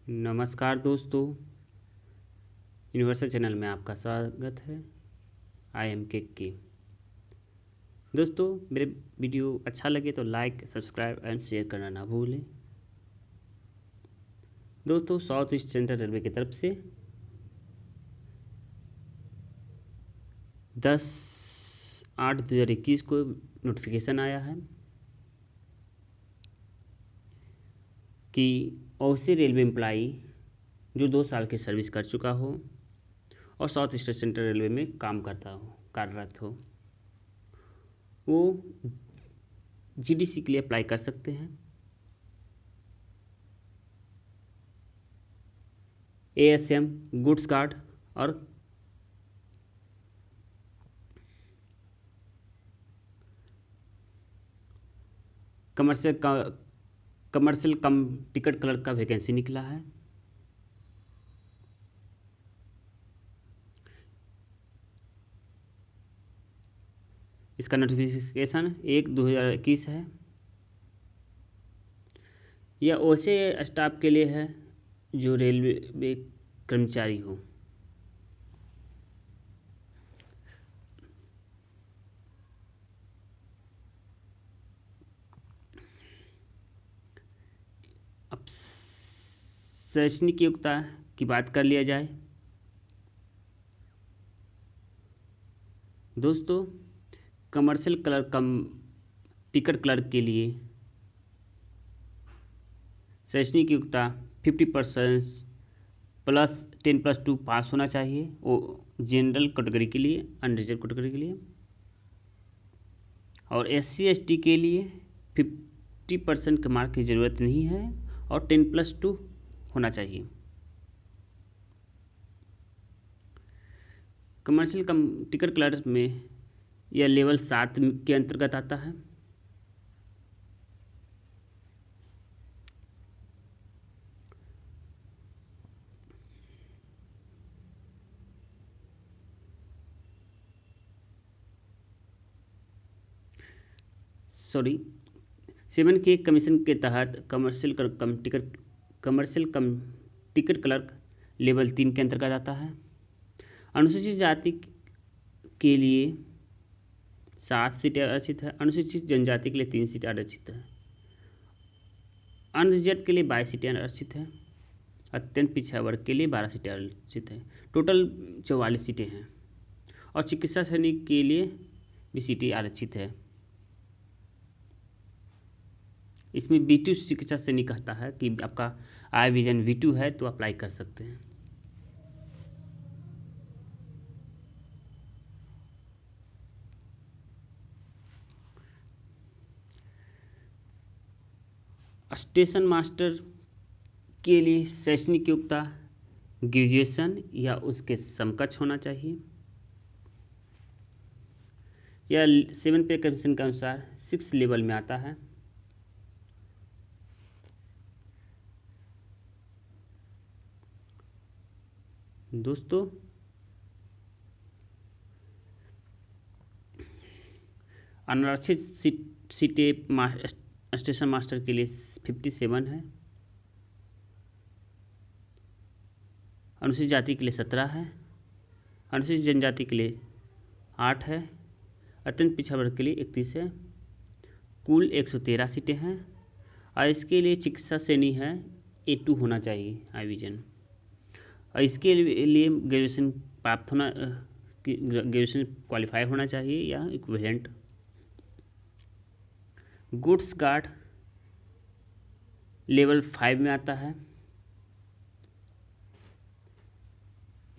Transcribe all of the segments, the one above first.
नमस्कार दोस्तों, universal channel में आपका स्वागत है। आई एम के दोस्तों, मेरे वीडियो अच्छा लगे तो लाइक, सब्सक्राइब एंड शेयर करना ना भूलें। दोस्तों, साउथ ईस्ट सेंट्रल रेलवे की तरफ से 10/8/2021 को नोटिफिकेशन आया है कि ओसी रेलवे एम्प्लाई जो 2 साल की सर्विस कर चुका हो और साउथ ईस्ट सेंट्रल रेलवे में काम करता हो, कार्यरत हो, वो जीडीसी के लिए अप्लाई कर सकते हैं। एएसएम, गुड्स कार्ड और कमर्शियल कम टिकट क्लर्क का वैकेंसी निकला है। इसका नोटिफिकेशन 1/2021 है। यह ऐसे स्टाफ के लिए है जो रेलवे में कर्मचारी हो। अब शैक्षणिक योग्यता की बात कर लिया जाए। दोस्तों, कमर्शियल क्लर्क कम टिकट क्लर्क के लिए शैक्षणिक योग्यता 50% प्लस 10+2 पास होना चाहिए, वो जनरल कैटेगरी के लिए, अनरिजर्व कैटेगरी के लिए। और SC/ST के लिए 50% के मार्क की ज़रूरत नहीं है और 10+2 होना चाहिए। कमर्शियल कम टिकट क्लर्क में यह लेवल 7 के अंतर्गत आता है। सॉरी 7K कमीशन के तहत कमर्शियल कम टिकट क्लर्क लेवल 3 के अंतर्गत आता है। अनुसूचित जाति के लिए 7 सीटें आरक्षित है। अनुसूचित जनजाति के लिए 3 सीटें आरक्षित है। अनरिजर्व के लिए 22 सीटें आरक्षित है। अत्यंत पिछड़ा वर्ग के लिए 12 सीटें आरक्षित है। टोटल 44 सीटें हैं। और चिकित्सा सैनिक के लिए भी सीटें आरक्षित है। इसमें B2 चिकित्सा सैनिक कहता है कि आपका आई विजन V2 है तो अप्लाई कर सकते हैं। स्टेशन मास्टर के लिए शैक्षणिक योग्यता ग्रेजुएशन या उसके समकक्ष होना चाहिए। यह 7 पे कमीशन के अनुसार 6 लेवल में आता है। दोस्तों, अनारक्षित सीटें स्टेशन मास्टर के लिए 57 है। अनुसूचित जाति के लिए 17 है। अनुसूचित जनजाति के लिए 8 है। अत्यंत पिछड़ा वर्ग के लिए 31 है। कुल 113 सीटें हैं। और इसके लिए चिकित्सा श्रेणी है A2 होना चाहिए आई विजन। और इसके लिए ग्रेजुएशन प्राप्त होना ग्रेजुएशन क्वालिफाई होना चाहिए या इक्विवेलेंट। गुड्स गार्ड लेवल 5 में आता है।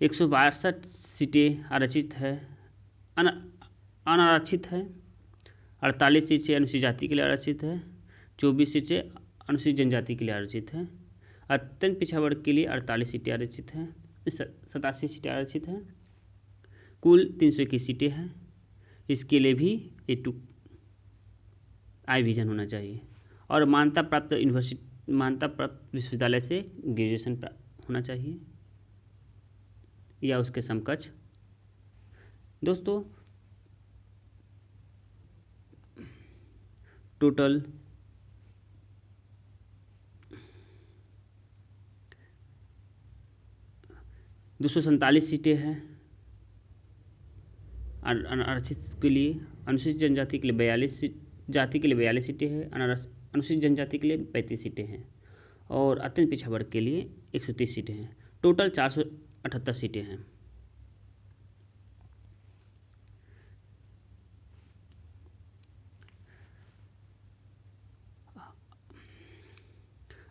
162 सीटें आरक्षित है, अनारक्षित है। 48 सीटें अनुसूचित जाति के लिए आरक्षित है। 24 सीटें अनुसूचित जनजाति के लिए आरक्षित है। अत्यंत पिछड़ा वर्ग के लिए 48 सीटें आरक्षित हैं। 87 सीटें आरक्षित हैं। कुल 321 सीटें हैं। इसके लिए भी A2 आई विजन होना चाहिए और मान्यता प्राप्त विश्वविद्यालय से ग्रेजुएशन होना चाहिए या उसके समकक्ष। दोस्तों, टोटल 247 सीटें हैं आरक्षित के लिए। अनुसूचित जनजाति के लिए 42 जाति के लिए 42 सीटें हैं। अनुसूचित जनजाति के लिए 35 सीटें हैं और अत्यंत पिछड़ा वर्ग के लिए 130 सीटें हैं। टोटल 478 सीटें हैं।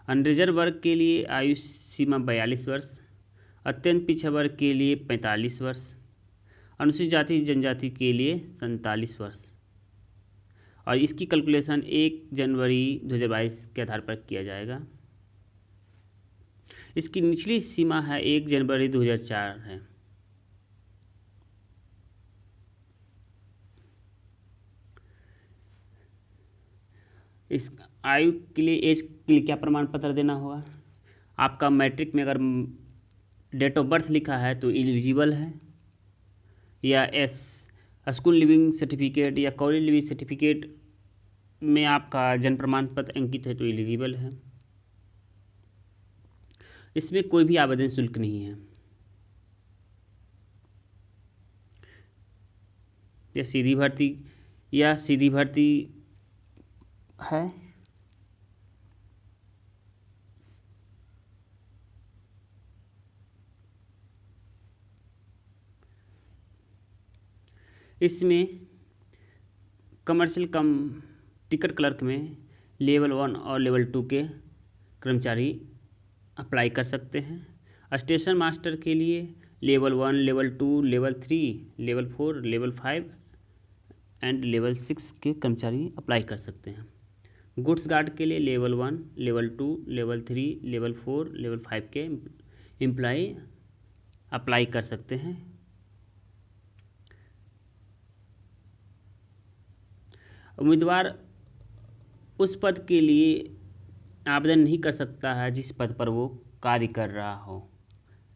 अनरिजर्व वर्ग के लिए आयु सीमा 42 वर्ष, अत्यंत पिछड़ा वर्ग के लिए 45 वर्ष, अनुसूचित जाति जनजाति के लिए 47 वर्ष। और इसकी कैलकुलेशन 1 जनवरी 2022 के आधार पर किया जाएगा। इसकी निचली सीमा है 1 जनवरी 2004 है। इस आयु के लिए एज के लिए क्या प्रमाण पत्र देना होगा? आपका मैट्रिक में अगर डेट ऑफ बर्थ लिखा है तो एलिजिबल है, या स्कूल लिविंग सर्टिफिकेट या कॉलेज लिविंग सर्टिफिकेट में आपका जन्म प्रमाण पत्र अंकित है तो एलिजिबल है। इसमें कोई भी आवेदन शुल्क नहीं है। या सीधी भर्ती है। इसमें कमर्शियल कम टिकट क्लर्क में लेवल 1 और लेवल 2 के कर्मचारी अप्लाई कर सकते हैं। स्टेशन मास्टर के लिए level 1, level 2, level 3, level 4, level 5 and level 6 के कर्मचारी अप्लाई कर सकते हैं। गुड्स गार्ड के लिए level 1, level 2, level 3, level 4, level 5 के एम्प्लॉय अप्लाई कर सकते हैं। उम्मीदवार उस पद के लिए आवेदन नहीं कर सकता है जिस पद पर वो कार्य कर रहा हो।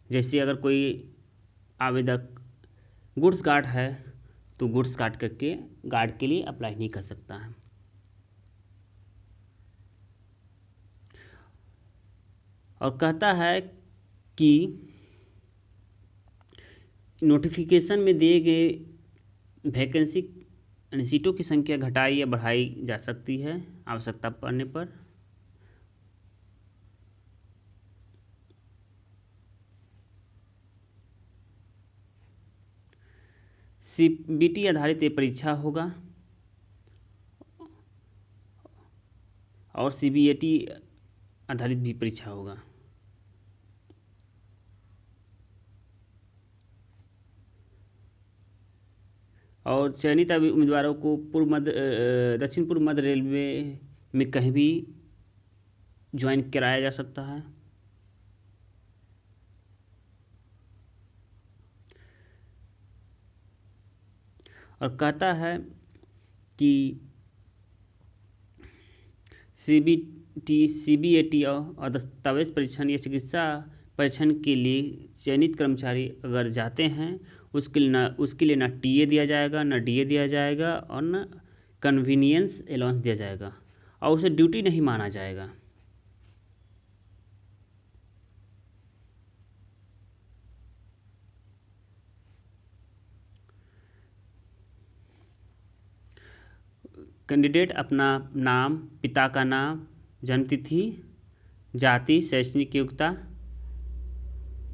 जैसे अगर कोई आवेदक गुड्स गार्ड है तो गुड्स गार्ड के लिए अप्लाई नहीं कर सकता है। और कहता है कि नोटिफिकेशन में दिए गए वैकेंसी सीटों की संख्या घटाई या बढ़ाई जा सकती है आवश्यकता पड़ने पर। CBT आधारित ये परीक्षा होगा और CBAT आधारित भी परीक्षा होगा। और चयनित उम्मीदवारों को दक्षिण पूर्व मध्य रेलवे में कहीं भी ज्वाइन कराया जा सकता है। और कहता है कि CBAT और दस्तावेज परीक्षण या चिकित्सा परीक्षण के लिए चयनित कर्मचारी अगर जाते हैं उसके लिए ना TA दिया जाएगा, ना DA दिया जाएगा और ना कन्वीनियंस अलाउंस दिया जाएगा और उसे ड्यूटी नहीं माना जाएगा। कैंडिडेट अपना नाम, पिता का नाम, जन्मतिथि, जाति, शैक्षणिक योग्यता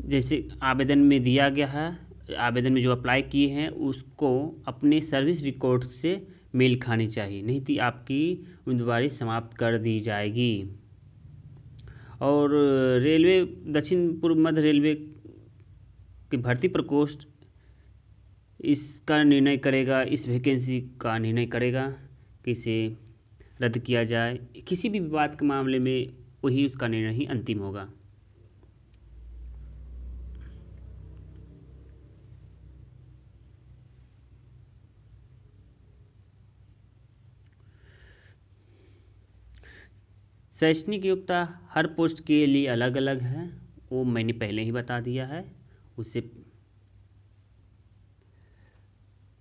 जैसे आवेदन में दिया गया है, आवेदन में जो अप्लाई किए हैं उसको अपने सर्विस रिकॉर्ड से मेल खानी चाहिए, नहीं तो आपकी उम्मीदवारी समाप्त कर दी जाएगी। और रेलवे दक्षिण पूर्व मध्य रेलवे की भर्ती प्रकोष्ठ इसका निर्णय करेगा, इस वैकेंसी का निर्णय करेगा कि इसे रद्द किया जाए। किसी भी विवाद के मामले में वही उसका निर्णय ही अंतिम होगा। शैक्षणिक योग्यता हर पोस्ट के लिए अलग अलग है, वो मैंने पहले ही बता दिया है। उससे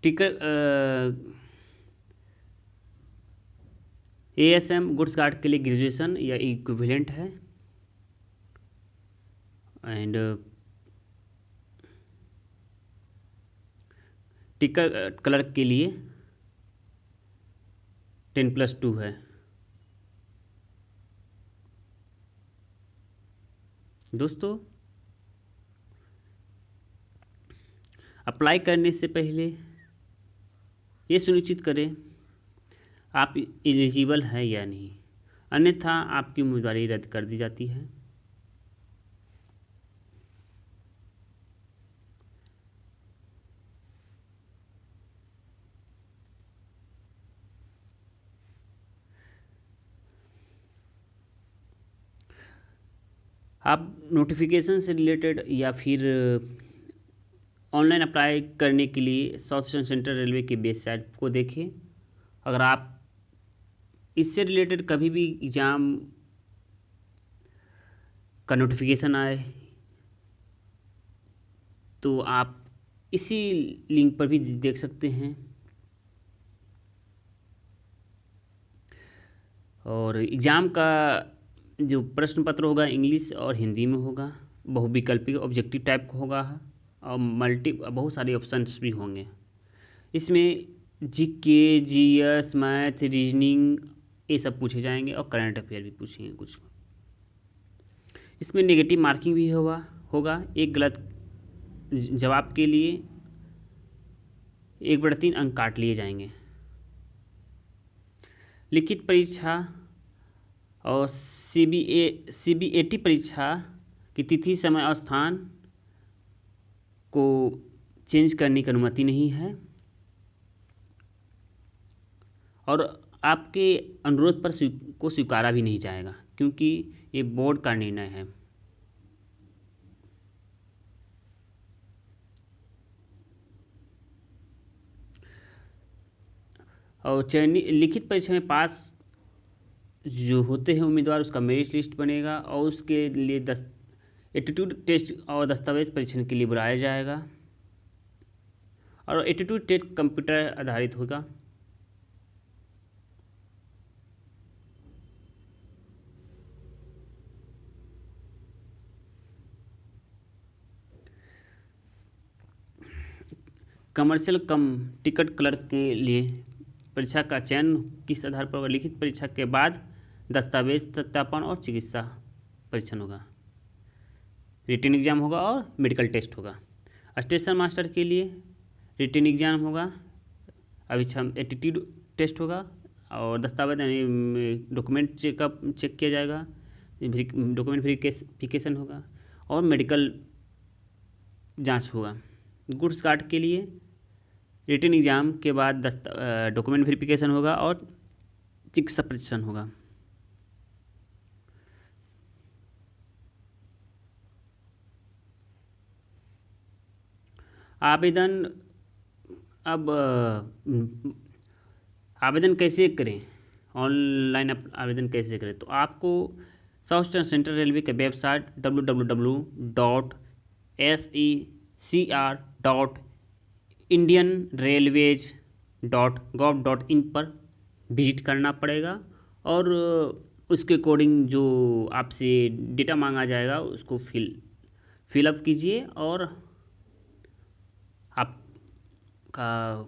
टिकट ASM गुड्स गार्ड के लिए ग्रेजुएशन या इक्विवेलेंट है एंड टिकट क्लर्क के लिए 10+2 है। दोस्तों, अप्लाई करने से पहले ये सुनिश्चित करें आप एलिजिबल हैं या नहीं, अन्यथा आपकी उम्मीदवारी रद्द कर दी जाती है। आप नोटिफिकेशन से रिलेटेड या फिर ऑनलाइन अप्लाई करने के लिए साउथ ईस्टर्न सेंट्रल रेलवे की वेबसाइट को देखें। अगर आप इससे रिलेटेड कभी भी एग्ज़ाम का नोटिफिकेशन आए तो आप इसी लिंक पर भी देख सकते हैं। और एग्ज़ाम का जो प्रश्न पत्र होगा इंग्लिश और हिंदी में होगा, बहुविकल्पी ऑब्जेक्टिव टाइप का होगा और बहुत सारे ऑप्शंस भी होंगे। इसमें जीके, जीएस, मैथ, रीजनिंग ये सब पूछे जाएंगे और करंट अफेयर भी पूछेंगे कुछ। इसमें नेगेटिव मार्किंग भी होगा। एक गलत जवाब के लिए 1/3 अंक काट लिए जाएंगे। लिखित परीक्षा और सीबीएटी परीक्षा की तिथि, समय और स्थान को चेंज करने की अनुमति नहीं है और आपके अनुरोध पर को स्वीकारा भी नहीं जाएगा, क्योंकि ये बोर्ड का निर्णय है। और चयनित लिखित परीक्षा में पास जो होते हैं उम्मीदवार, उसका मेरिट लिस्ट बनेगा और उसके लिए एप्टीट्यूड टेस्ट और दस्तावेज परीक्षण के लिए बुलाया जाएगा। और एप्टीट्यूड टेस्ट कंप्यूटर आधारित होगा। कमर्शियल कम टिकट क्लर्क के लिए परीक्षा का चयन किस आधार पर होगा? लिखित परीक्षा के बाद दस्तावेज सत्यापन और चिकित्सा परीक्षण होगा, रिटन एग्जाम होगा और मेडिकल टेस्ट होगा। स्टेशन मास्टर के लिए रिटन एग्जाम होगा, एप्टीट्यूड टेस्ट होगा और दस्तावेज यानी डॉक्यूमेंट चेक किया जाएगा, डॉक्यूमेंट वेरिफिकेशन होगा और मेडिकल जांच होगा। गुड्स गार्ड के लिए रिटन एग्जाम के बाद डॉक्यूमेंट वेरिफिकेशन होगा और चिकित्सा परीक्षण होगा। आवेदन कैसे करें, ऑनलाइन आवेदन कैसे करें? तो आपको साउथ ईस्टर्न सेंट्रल रेलवे के वेबसाइट www.secr.indianrailways.gov.in पर विजिट करना पड़ेगा और उसके अकॉर्डिंग जो आपसे डेटा मांगा जाएगा उसको फिलअप कीजिए और आपका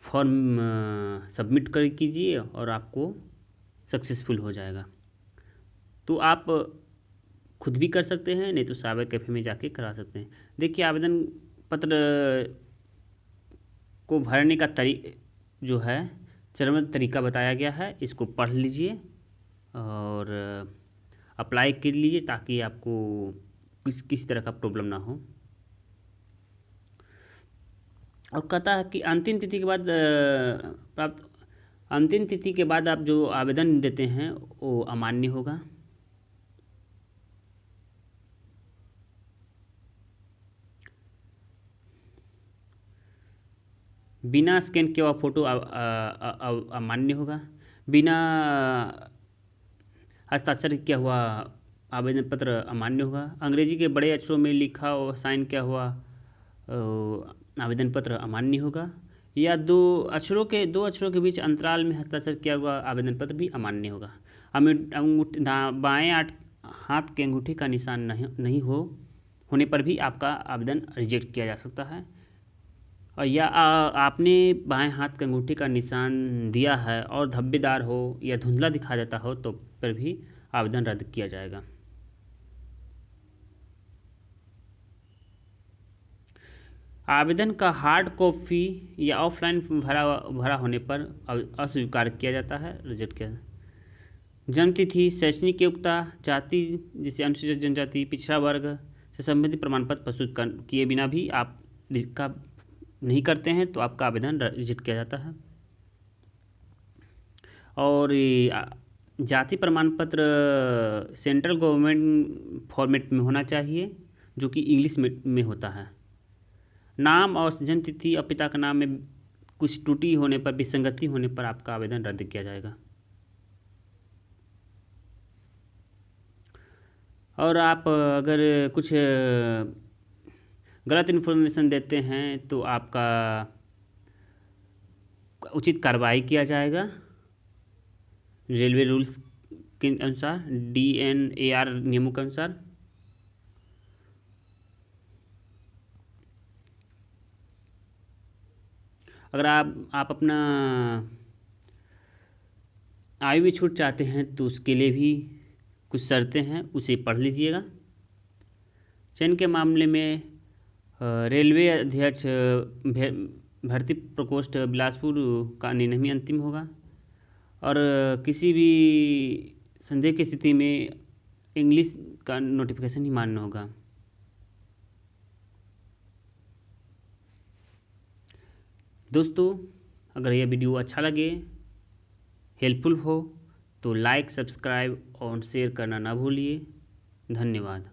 फॉर्म सबमिट कर कीजिए और आपको सक्सेसफुल हो जाएगा। तो आप खुद भी कर सकते हैं, नहीं तो साइबर कैफ़े में जाके करा सकते हैं। देखिए, आवेदन पत्र को भरने का जो है चरणबद्ध तरीका बताया गया है, इसको पढ़ लीजिए और अप्लाई कर लीजिए ताकि आपको किसी तरह का प्रॉब्लम ना हो। और कहता है कि अंतिम तिथि के बाद आप जो आवेदन देते हैं वो अमान्य होगा। बिना स्कैन किया हुआ फोटो अमान्य होगा। बिना हस्ताक्षर किया हुआ आवेदन पत्र अमान्य होगा। अंग्रेजी के बड़े अक्षरों में लिखा और साइन किया हुआ आवेदन पत्र अमान्य होगा। या दो अक्षरों के बीच अंतराल में हस्ताक्षर किया हुआ आवेदन पत्र भी अमान्य होगा। बाएं हाथ के अंगूठे का निशान नहीं होने पर भी आपका आवेदन रिजेक्ट किया जा सकता है। और या आपने बाएं हाथ के अंगूठे का निशान दिया है और धब्बेदार हो या धुंधला दिखा देता हो तो पर भी आवेदन रद्द किया जाएगा। आवेदन का हार्ड कॉपी या ऑफलाइन भरा होने पर अस्वीकार किया जाता है, रिजेक्ट किया। जन्मतिथि, शैक्षणिक योग्यता, जाति जैसे अनुसूचित जनजाति, पिछड़ा वर्ग से संबंधित प्रमाण पत्र प्रस्तुत किए बिना भी आप का नहीं करते हैं तो आपका आवेदन रिजेक्ट किया जाता है। और जाति प्रमाण पत्र सेंट्रल गवर्नमेंट फॉर्मेट में होना चाहिए, जो कि इंग्लिश में होता है। नाम और जन्म तिथि और पिता का नाम में कुछ त्रुटि होने पर, विसंगति होने पर आपका आवेदन रद्द किया जाएगा। और आप अगर कुछ गलत इन्फॉर्मेशन देते हैं तो आपका उचित कार्रवाई किया जाएगा रेलवे रूल्स के अनुसार, DNAR नियमों के अनुसार। अगर आप अपना आयु में छूट चाहते हैं तो उसके लिए भी कुछ शर्तें हैं, उसे पढ़ लीजिएगा। चयन के मामले में रेलवे अध्यक्ष भर्ती प्रकोष्ठ बिलासपुर का निर्णय अंतिम होगा और किसी भी संदेह की स्थिति में इंग्लिश का नोटिफिकेशन ही मान्य होगा। दोस्तों, अगर यह वीडियो अच्छा लगे, हेल्पफुल हो तो लाइक, सब्सक्राइब और शेयर करना ना भूलिए। धन्यवाद।